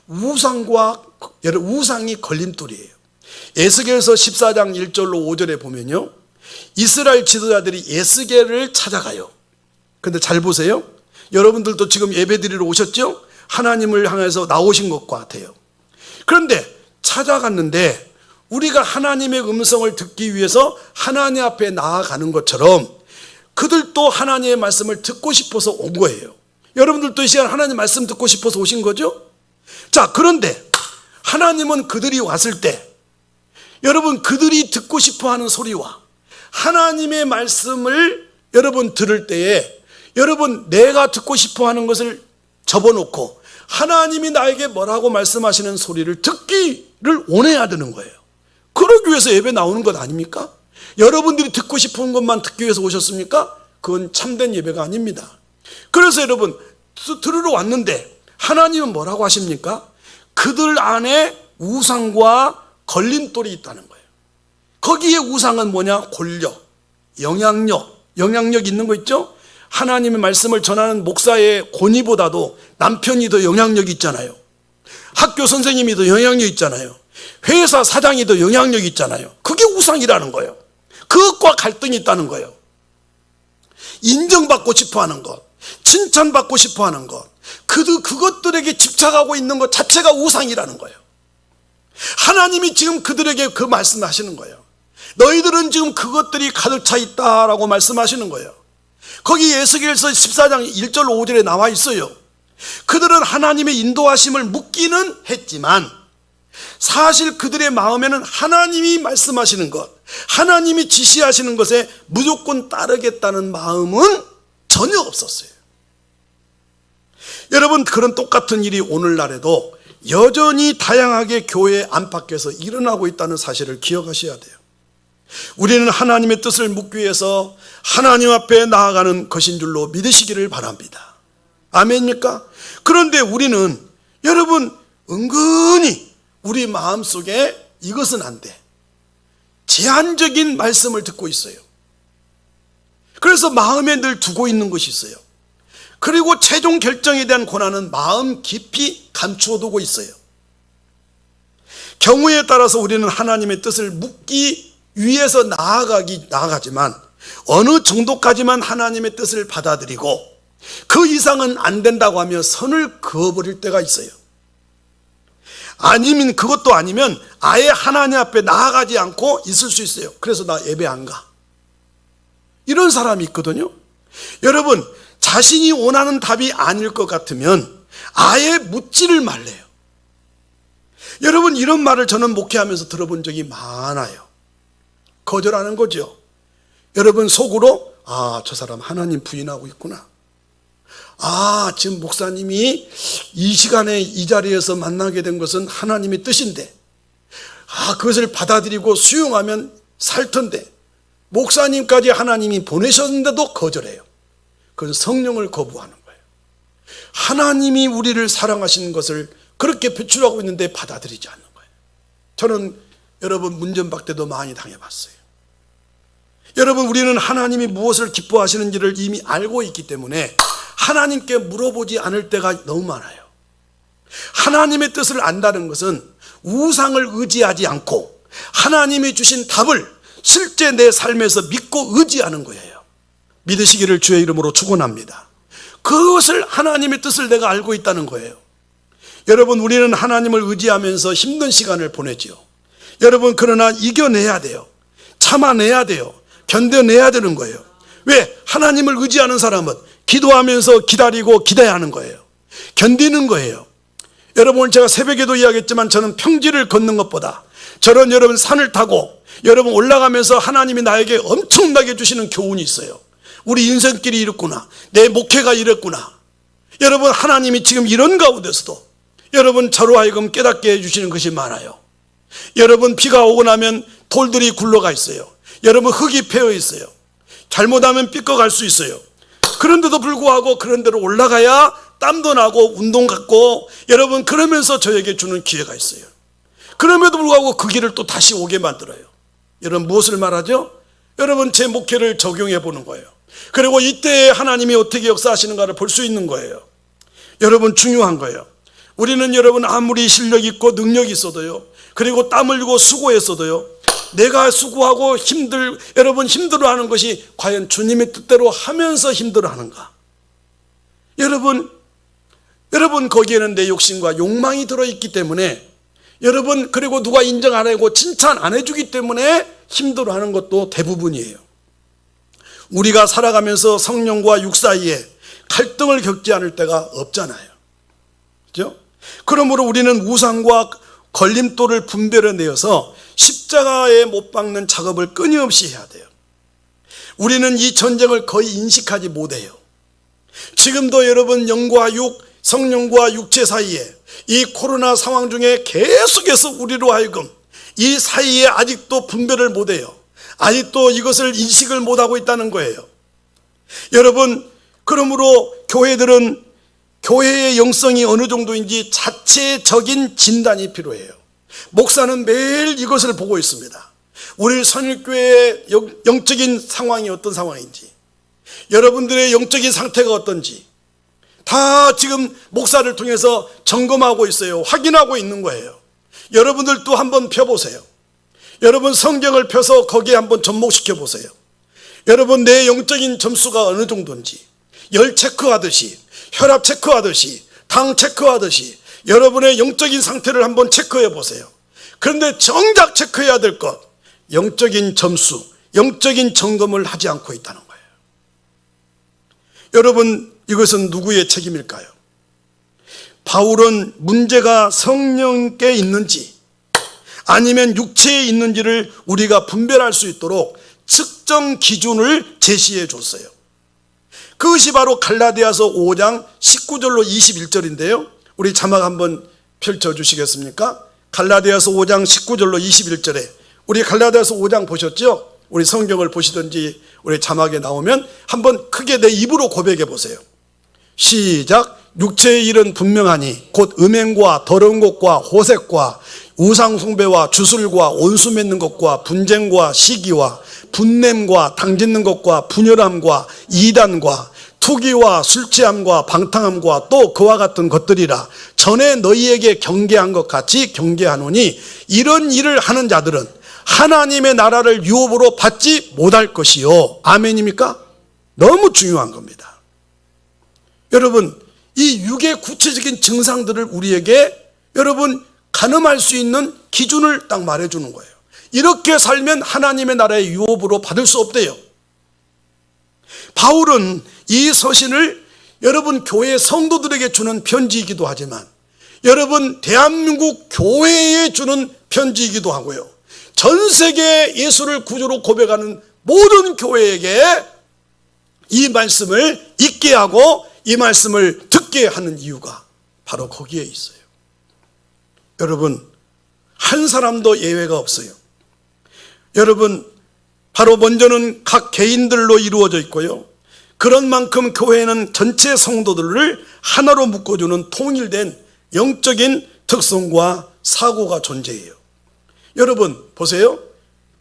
우상이 걸림돌이에요. 에스겔서 14장 1절로 5절에 보면요, 이스라엘 지도자들이 에스겔을 찾아가요. 근데 잘 보세요. 여러분들도 지금 예배드리러 오셨죠? 하나님을 향해서 나오신 것 같아요. 그런데 찾아갔는데 우리가 하나님의 음성을 듣기 위해서 하나님 앞에 나아가는 것처럼 그들도 하나님의 말씀을 듣고 싶어서 온 거예요. 여러분들도 이 시간 하나님 말씀 듣고 싶어서 오신 거죠? 자, 그런데 하나님은 그들이 왔을 때 여러분, 그들이 듣고 싶어하는 소리와 하나님의 말씀을 여러분 들을 때에 여러분, 내가 듣고 싶어하는 것을 접어놓고 하나님이 나에게 뭐라고 말씀하시는 소리를 듣기를 원해야 되는 거예요. 그러기 위해서 예배 나오는 것 아닙니까? 여러분들이 듣고 싶은 것만 듣기 위해서 오셨습니까? 그건 참된 예배가 아닙니다. 그래서 여러분, 들으러 왔는데 하나님은 뭐라고 하십니까? 그들 안에 우상과 걸림돌이 있다는 거예요. 거기에 우상은 뭐냐? 권력, 영향력 있는 거 있죠? 하나님의 말씀을 전하는 목사의 권위보다도 남편이 더 영향력이 있잖아요. 학교 선생님이 더 영향력 있잖아요. 회사 사장이 더 영향력 있잖아요. 그게 우상이라는 거예요. 그것과 갈등이 있다는 거예요. 인정받고 싶어하는 것, 칭찬받고 싶어하는 것, 그것들에게 집착하고 있는 것 자체가 우상이라는 거예요. 하나님이 지금 그들에게 그 말씀하시는 거예요. 너희들은 지금 그것들이 가득 차 있다라고 말씀하시는 거예요. 거기 에스겔서 14장 1절 5절에 나와 있어요. 그들은 하나님의 인도하심을 묻기는 했지만 사실 그들의 마음에는 하나님이 말씀하시는 것, 하나님이 지시하시는 것에 무조건 따르겠다는 마음은 전혀 없었어요. 여러분, 그런 똑같은 일이 오늘날에도 여전히 다양하게 교회 안팎에서 일어나고 있다는 사실을 기억하셔야 돼요. 우리는 하나님의 뜻을 묻기 위해서 하나님 앞에 나아가는 것인 줄로 믿으시기를 바랍니다. 아멘입니까? 그런데 우리는 여러분, 은근히 우리 마음속에 이것은 안 돼, 제한적인 말씀을 듣고 있어요. 그래서 마음에 늘 두고 있는 것이 있어요. 그리고 최종 결정에 대한 권한은 마음 깊이 감추어 두고 있어요. 경우에 따라서 우리는 하나님의 뜻을 묻기 위해서 나아가지만 어느 정도까지만 하나님의 뜻을 받아들이고 그 이상은 안 된다고 하며 선을 그어버릴 때가 있어요. 아니면 그것도 아니면 아예 하나님 앞에 나아가지 않고 있을 수 있어요. 그래서 나 예배 안 가, 이런 사람이 있거든요. 여러분, 자신이 원하는 답이 아닐 것 같으면 아예 묻지를 말래요. 여러분, 이런 말을 저는 목회하면서 들어본 적이 많아요. 거절하는 거죠. 여러분, 속으로 저 사람 하나님 부인하고 있구나. 지금 목사님이 이 시간에 이 자리에서 만나게 된 것은 하나님의 뜻인데 그것을 받아들이고 수용하면 살 텐데 목사님까지 하나님이 보내셨는데도 거절해요. 그건 성령을 거부하는 거예요. 하나님이 우리를 사랑하시는 것을 그렇게 표출하고 있는데 받아들이지 않는 거예요. 저는 여러분, 문전박 때도 많이 당해봤어요. 여러분, 우리는 하나님이 무엇을 기뻐하시는지를 이미 알고 있기 때문에 하나님께 물어보지 않을 때가 너무 많아요. 하나님의 뜻을 안다는 것은 우상을 의지하지 않고 하나님이 주신 답을 실제 내 삶에서 믿고 의지하는 거예요. 믿으시기를 주의 이름으로 축원합니다. 그것을 하나님의 뜻을 내가 알고 있다는 거예요. 여러분, 우리는 하나님을 의지하면서 힘든 시간을 보내지요. 여러분, 그러나 이겨내야 돼요. 참아내야 돼요. 견뎌내야 되는 거예요. 왜? 하나님을 의지하는 사람은 기도하면서 기다리고 기대야 하는 거예요. 견디는 거예요. 여러분, 오늘 제가 새벽에도 이야기했지만 저는 평지를 걷는 것보다 저는 여러분 산을 타고 여러분 올라가면서 하나님이 나에게 엄청나게 주시는 교훈이 있어요. 우리 인생길이 이렇구나, 내 목회가 이랬구나. 여러분, 하나님이 지금 이런 가운데서도 여러분 저로 하여금 깨닫게 해주시는 것이 많아요. 여러분, 비가 오고 나면 돌들이 굴러가 있어요. 여러분, 흙이 패여 있어요. 잘못하면 삐꺼갈 수 있어요. 그런데도 불구하고 그런 데로 올라가야 땀도 나고 운동 같고 여러분, 그러면서 저에게 주는 기회가 있어요. 그럼에도 불구하고 그 길을 또 다시 오게 만들어요. 여러분, 무엇을 말하죠? 여러분, 제 목회를 적용해 보는 거예요. 그리고 이때 하나님이 어떻게 역사하시는가를 볼 수 있는 거예요. 여러분, 중요한 거예요. 우리는 여러분 아무리 실력 있고 능력이 있어도요, 그리고 땀 흘리고 수고했어도요, 내가 수고하고 여러분 힘들어하는 것이 과연 주님의 뜻대로 하면서 힘들어하는가? 여러분 거기에는 내 욕심과 욕망이 들어있기 때문에 여러분, 그리고 누가 인정 안 하고 칭찬 안 해주기 때문에 힘들어하는 것도 대부분이에요. 우리가 살아가면서 성령과 육 사이에 갈등을 겪지 않을 때가 없잖아요. 그렇죠? 그러므로 우리는 우상과 걸림돌을 분별해내어서 십자가에 못 박는 작업을 끊임없이 해야 돼요. 우리는 이 전쟁을 거의 인식하지 못해요. 지금도 여러분 영과 육, 성령과 육체 사이에 이 코로나 상황 중에 계속해서 우리로 하여금 이 사이에 아직도 분별을 못해요. 아직도 이것을 인식을 못하고 있다는 거예요. 여러분, 그러므로 교회들은 교회의 영성이 어느 정도인지 자체적인 진단이 필요해요. 목사는 매일 이것을 보고 있습니다. 우리 선일교회의 영적인 상황이 어떤 상황인지, 여러분들의 영적인 상태가 어떤지 다 지금 목사를 통해서 점검하고 있어요. 확인하고 있는 거예요. 여러분들도 한번 펴보세요. 여러분, 성경을 펴서 거기에 한번 접목시켜 보세요. 여러분, 내 영적인 점수가 어느 정도인지, 열 체크하듯이, 혈압 체크하듯이, 당 체크하듯이 여러분의 영적인 상태를 한번 체크해 보세요. 그런데 정작 체크해야 될 것, 영적인 점수, 영적인 점검을 하지 않고 있다는 거예요. 여러분, 이것은 누구의 책임일까요? 바울은 문제가 성령께 있는지 아니면 육체에 있는지를 우리가 분별할 수 있도록 측정 기준을 제시해 줬어요. 그것이 바로 갈라디아서 5장 19절로 21절인데요. 우리 자막 한번 펼쳐주시겠습니까? 갈라디아서 5장 19절로 21절에, 우리 갈라디아서 5장 보셨죠? 우리 성경을 보시든지 우리 자막에 나오면 한번 크게 내 입으로 고백해 보세요. 시작. 육체의 일은 분명하니 곧 음행과 더러운 것과 호색과 우상 숭배와 주술과 온수 맺는 것과 분쟁과 시기와 분냄과 당짓는 것과 분열함과 이단과 투기와 술취함과 방탕함과 또 그와 같은 것들이라. 전에 너희에게 경계한 것 같이 경계하노니 이런 일을 하는 자들은 하나님의 나라를 유업으로 받지 못할 것이요. 아멘입니까? 너무 중요한 겁니다. 여러분, 이 육의 구체적인 증상들을 우리에게 여러분 가늠할 수 있는 기준을 딱 말해주는 거예요. 이렇게 살면 하나님의 나라의 유업으로 받을 수 없대요. 바울은 이 서신을 여러분 교회 성도들에게 주는 편지이기도 하지만 여러분 대한민국 교회에 주는 편지이기도 하고요, 전 세계 예수를 구주로 고백하는 모든 교회에게 이 말씀을 읽게 하고 이 말씀을 듣게 하는 이유가 바로 거기에 있어요. 여러분, 한 사람도 예외가 없어요. 여러분, 바로 먼저는 각 개인들로 이루어져 있고요, 그런 만큼 교회는 전체 성도들을 하나로 묶어주는 통일된 영적인 특성과 사고가 존재해요. 여러분 보세요.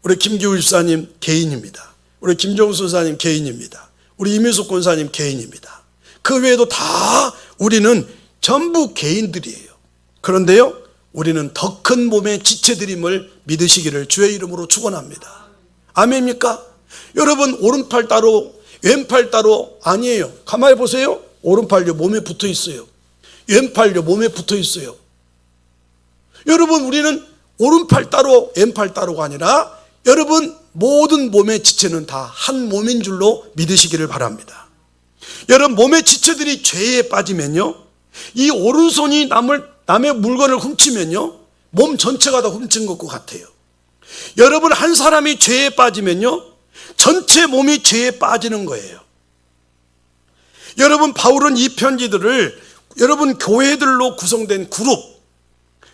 우리 김기우 집사님 개인입니다. 우리 김종수 선사님 개인입니다. 우리 이민숙 권사님 개인입니다. 그 외에도 다 우리는 전부 개인들이에요. 그런데요, 우리는 더 큰 몸의 지체들임을 믿으시기를 주의 이름으로 축원합니다. 아멘입니까? 여러분, 오른팔 따로 왼팔 따로 아니에요. 가만히 보세요. 오른팔요 몸에 붙어 있어요. 왼팔요 몸에 붙어 있어요. 여러분, 우리는 오른팔 따로 왼팔 따로가 아니라 여러분 모든 몸의 지체는 다 한 몸인 줄로 믿으시기를 바랍니다. 여러분, 몸의 지체들이 죄에 빠지면요, 이 오른손이 남을 남의 물건을 훔치면요, 몸 전체가 다 훔친 것 같아요. 여러분, 한 사람이 죄에 빠지면요, 전체 몸이 죄에 빠지는 거예요. 여러분, 바울은 이 편지들을 여러분 교회들로 구성된 그룹,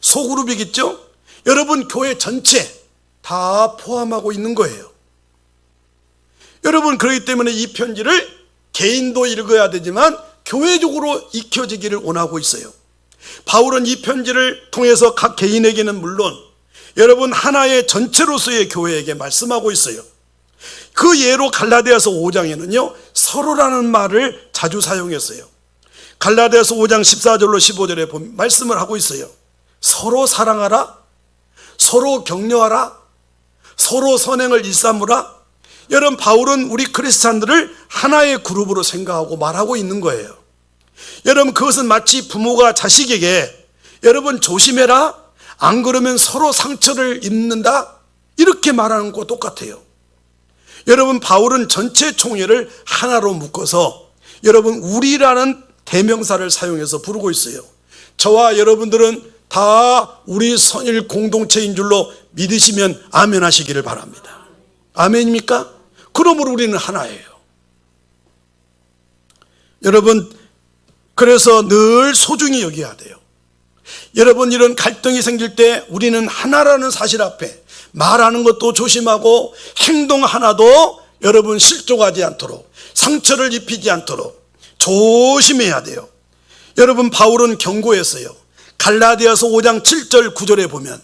소그룹이겠죠? 여러분 교회 전체 다 포함하고 있는 거예요. 여러분, 그렇기 때문에 이 편지를 개인도 읽어야 되지만 교회적으로 익혀지기를 원하고 있어요. 바울은 이 편지를 통해서 각 개인에게는 물론 여러분 하나의 전체로서의 교회에게 말씀하고 있어요. 그 예로 갈라디아서 5장에는요 서로라는 말을 자주 사용했어요. 갈라디아서 5장 14절로 15절에 말씀을 하고 있어요. 서로 사랑하라, 서로 격려하라, 서로 선행을 일삼으라. 여러분, 바울은 우리 크리스찬들을 하나의 그룹으로 생각하고 말하고 있는 거예요. 여러분, 그것은 마치 부모가 자식에게 여러분 조심해라, 안 그러면 서로 상처를 입는다, 이렇게 말하는 것과 똑같아요. 여러분, 바울은 전체 총회를 하나로 묶어서 여러분 우리라는 대명사를 사용해서 부르고 있어요. 저와 여러분들은 다 우리 선일 공동체인 줄로 믿으시면 아멘 하시기를 바랍니다. 아멘입니까? 그러므로 우리는 하나예요. 여러분, 그래서 늘 소중히 여겨야 돼요. 여러분, 이런 갈등이 생길 때 우리는 하나라는 사실 앞에 말하는 것도 조심하고 행동 하나도 여러분 실족하지 않도록, 상처를 입히지 않도록 조심해야 돼요. 여러분, 바울은 경고했어요. 갈라디아서 5장 7절 9절에 보면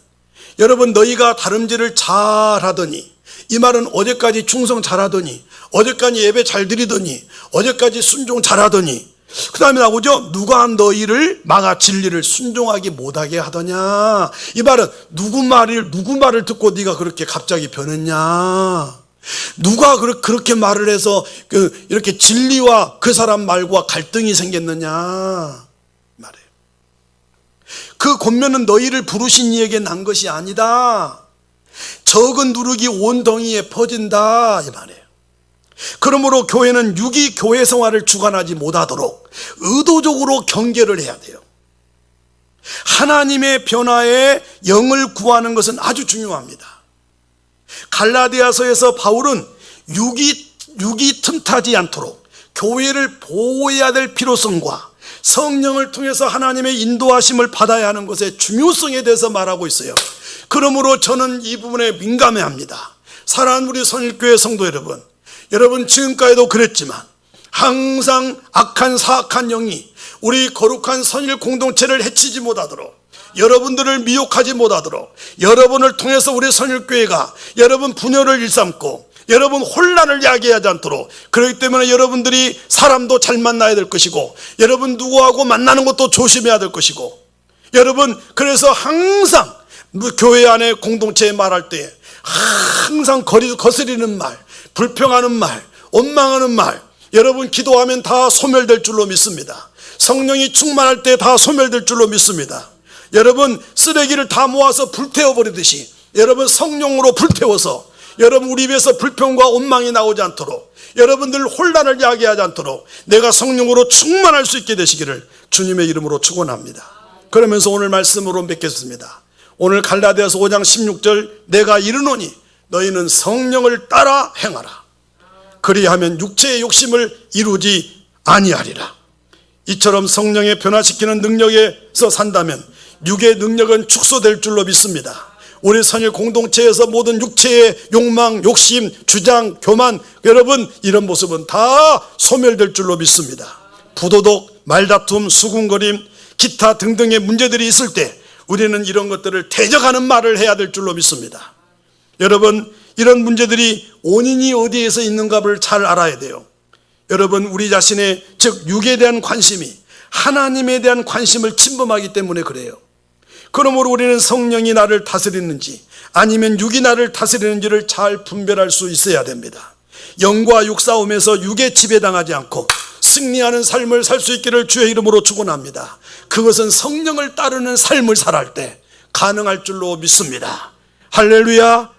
여러분, 너희가 다름질을 잘하더니, 이 말은 어제까지 충성 잘하더니, 어제까지 예배 잘 드리더니, 어제까지 순종 잘하더니, 그 다음에 나오죠. 누가 너희를 막아 진리를 순종하기 못하게 하더냐. 이 말은 누구 말을 듣고 네가 그렇게 갑자기 변했냐, 누가 그렇게 말을 해서 이렇게 진리와 그 사람 말과 갈등이 생겼느냐 말이에요. 그 권면은 너희를 부르신 이에게 난 것이 아니다. 적은 누룩이 온 덩이에 퍼진다, 이 말이에요. 그러므로 교회는 유기 교회 생활을 주관하지 못하도록 의도적으로 경계를 해야 돼요. 하나님의 변화에 영을 구하는 것은 아주 중요합니다. 갈라디아서에서 바울은 육이 틈타지 않도록 교회를 보호해야 될 필요성과 성령을 통해서 하나님의 인도하심을 받아야 하는 것의 중요성에 대해서 말하고 있어요. 그러므로 저는 이 부분에 민감해 합니다. 사랑하는 우리 선일교회 성도 여러분, 여러분 지금까지도 그랬지만 항상 악한 사악한 영이 우리 거룩한 선일 공동체를 해치지 못하도록, 여러분들을 미혹하지 못하도록, 여러분을 통해서 우리 선일교회가 여러분 분열을 일삼고 여러분 혼란을 야기하지 않도록, 그렇기 때문에 여러분들이 사람도 잘 만나야 될 것이고, 여러분 누구하고 만나는 것도 조심해야 될 것이고, 여러분 그래서 항상 교회 안에 공동체에 말할 때 항상 거스리는 말, 불평하는 말, 원망하는 말, 여러분 기도하면 다 소멸될 줄로 믿습니다. 성령이 충만할 때 다 소멸될 줄로 믿습니다. 여러분 쓰레기를 다 모아서 불태워버리듯이 여러분 성령으로 불태워서 여러분 우리 입에서 불평과 원망이 나오지 않도록, 여러분들 혼란을 야기하지 않도록 내가 성령으로 충만할 수 있게 되시기를 주님의 이름으로 축원합니다. 그러면서 오늘 말씀으로 맺겠습니다. 오늘 갈라디아서 5장 16절, 내가 이르노니 너희는 성령을 따라 행하라. 그리하면 육체의 욕심을 이루지 아니하리라. 이처럼 성령의 변화시키는 능력에서 산다면 육의 능력은 축소될 줄로 믿습니다. 우리 선일 공동체에서 모든 육체의 욕망, 욕심, 주장, 교만, 여러분 이런 모습은 다 소멸될 줄로 믿습니다. 부도덕, 말다툼, 수군거림, 기타 등등의 문제들이 있을 때 우리는 이런 것들을 대적하는 말을 해야 될 줄로 믿습니다. 여러분 이런 문제들이 원인이 어디에서 있는가를 잘 알아야 돼요. 여러분 우리 자신의 즉 육에 대한 관심이 하나님에 대한 관심을 침범하기 때문에 그래요. 그러므로 우리는 성령이 나를 다스리는지 아니면 육이 나를 다스리는지를 잘 분별할 수 있어야 됩니다. 영과 육 싸움에서 육에 지배당하지 않고 승리하는 삶을 살 수 있기를 주의 이름으로 축원합니다. 그것은 성령을 따르는 삶을 살아갈 때 가능할 줄로 믿습니다. 할렐루야.